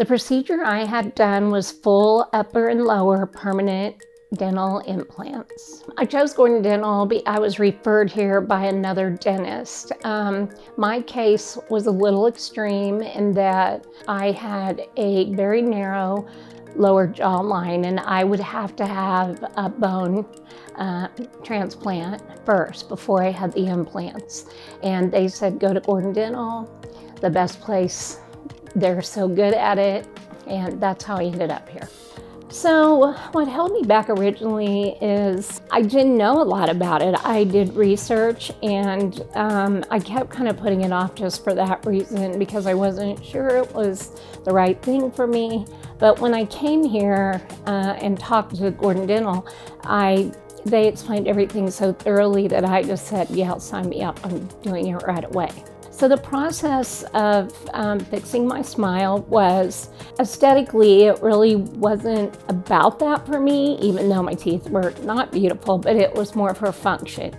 The procedure I had done was full upper and lower permanent dental implants. I chose Gordon Dental. I was referred here by another dentist. My case was a little extreme in that I had a very narrow lower jawline, and I would have to have a bone transplant first before I had the implants. And they said, go to Gordon Dental, the best place. They're so good at it, and that's how I ended up here. So what held me back originally is I didn't know a lot about it. I did research, and I kept kind of putting it off just for that reason, because I wasn't sure it was the right thing for me. But when I came here and talked to Gordon Dental, they explained everything so thoroughly that I just said, yeah, sign me up. I'm doing it right away. So the process of fixing my smile was, aesthetically, it really wasn't about that for me, even though my teeth were not beautiful, but it was more for function.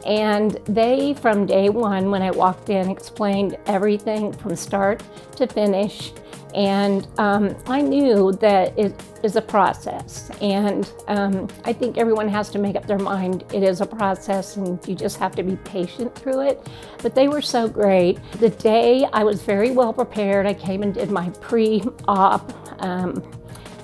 And they, from day one, when I walked in, explained everything from start to finish. And I knew that it is a process, and I think everyone has to make up their mind it is a process, and you just have to be patient through it. But they were so great. The day I was very well prepared. I came and did my pre-op, a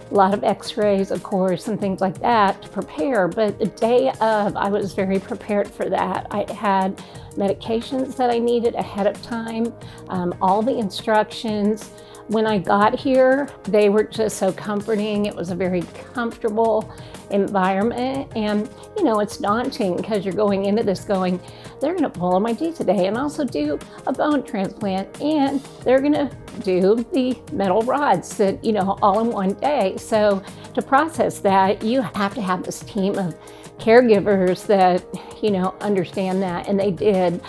lot of x-rays, of course, and things like that to prepare. But the day of, I was very prepared for that. I had medications that I needed ahead of time, all the instructions. When I got here, they were just so comforting. It was a very comfortable environment. And, you know, it's daunting because you're going into this going, they're going to pull all my teeth today and also do a bone transplant. And they're going to do the metal rods that, you know, all in one day. So to process that, you have to have this team of caregivers that, you know, understand that. And they did.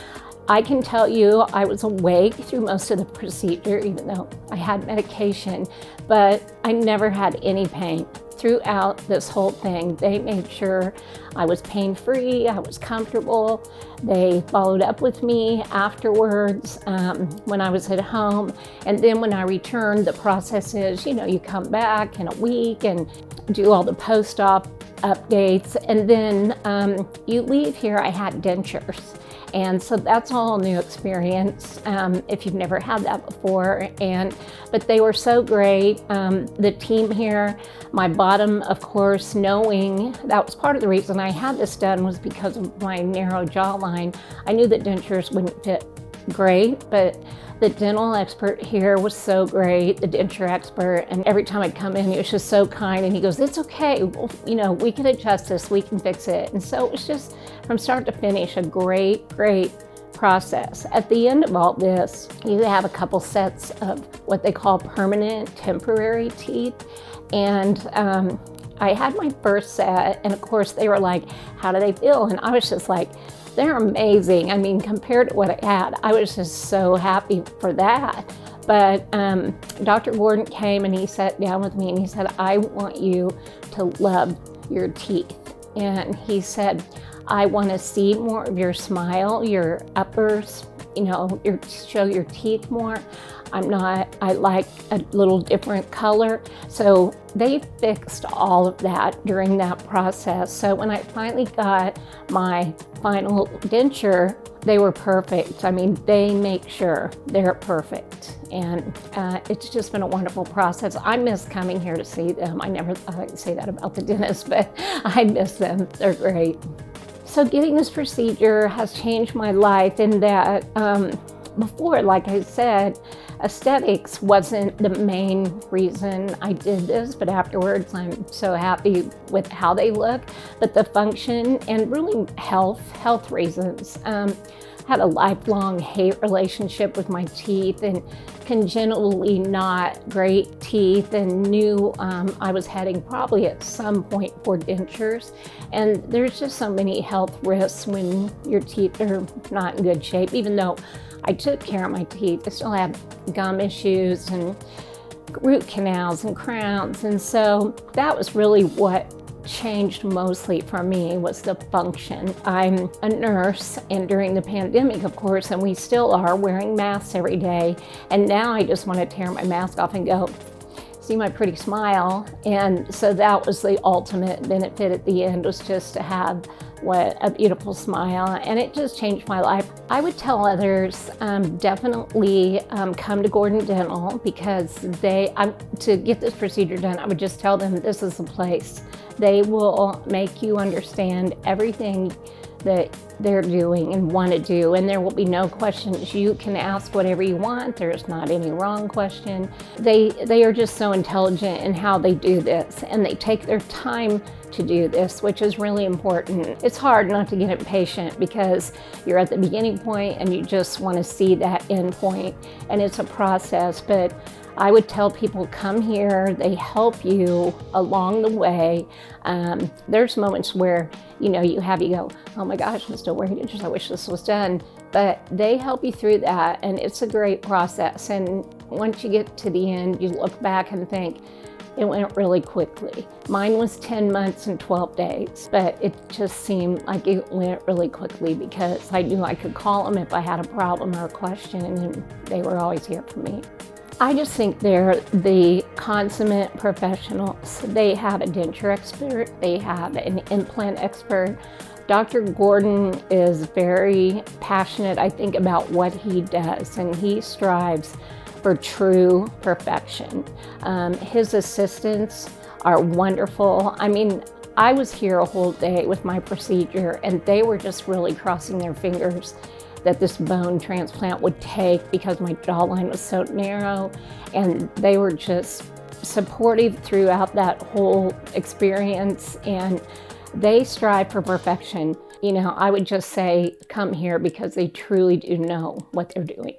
I can tell you I was awake through most of the procedure, even though I had medication, but I never had any pain throughout this whole thing. They made sure I was pain-free, I was comfortable. They followed up with me afterwards when I was at home. And then when I returned, the process is, you know, you come back in a week and do all the post-op updates. And then you leave here. I had dentures. And so that's all a new experience if you've never had that before. But they were so great. The team here, my bottom, of course, knowing that was part of the reason I had this done was because of my narrow jawline. I knew that dentures wouldn't fit great, but the dental expert here was so great, the denture expert, and every time I'd come in, he was just so kind, and he goes, it's okay, well, you know, we can adjust this, we can fix it. And so it was just, from start to finish, a great, great process. At the end of all this, you have a couple sets of what they call permanent temporary teeth. And I had my first set, and of course they were like, how do they feel? And I was just like, they're amazing. I mean, compared to what I had, I was just so happy for that. But Dr. Gordon came and he sat down with me and he said, I want you to love your teeth. And he said, I want to see more of your smile, your uppers, you know, show your teeth more. I like a little different color. So they fixed all of that during that process. So when I finally got my final denture, they were perfect. I mean, they make sure they're perfect. And it's just been a wonderful process. I miss coming here to see them. I never thought I'd say that about the dentist, but I miss them. They're great. So getting this procedure has changed my life in that before, like I said, aesthetics wasn't the main reason I did this, but afterwards I'm so happy with how they look. But the function and really health reasons. Had a lifelong hate relationship with my teeth and congenitally not great teeth, and knew I was heading probably at some point for dentures. And there's just so many health risks when your teeth are not in good shape. Even though I took care of my teeth, I still have gum issues and root canals and crowns. And so that was really what changed mostly for me, was the function. I'm a nurse, and during the pandemic, of course, and we still are wearing masks every day. And now I just want to tear my mask off and go, see my pretty smile. And so that was the ultimate benefit at the end, was just to have what a beautiful smile, and it just changed my life. I would tell others definitely come to Gordon Dental, because to get this procedure done, I would just tell them this is the place. They will make you understand everything that they're doing and want to do, and there will be no questions. You can ask whatever you want. There's not any wrong question. They are just so intelligent in how they do this, and they take their time to do this, which is really important. It's hard not to get impatient because you're at the beginning point and you just want to see that end point, and it's a process. But I would tell people, come here. They help you along the way. There's moments where, you go, oh my gosh, I'm still working. I wish this was done. But they help you through that, and it's a great process. And once you get to the end, you look back and think, it went really quickly. Mine was 10 months and 12 days, but it just seemed like it went really quickly because I knew I could call them if I had a problem or a question, and they were always here for me. I just think they're the consummate professionals. They have a denture expert, they have an implant expert. Dr. Gordon is very passionate, I think, about what he does, and he strives for true perfection. His assistants are wonderful. I mean, I was here a whole day with my procedure, and they were just really crossing their fingers that this bone transplant would take, because my jawline was so narrow, and they were just supportive throughout that whole experience, and they strive for perfection. I would just say, come here, because they truly do know what they're doing.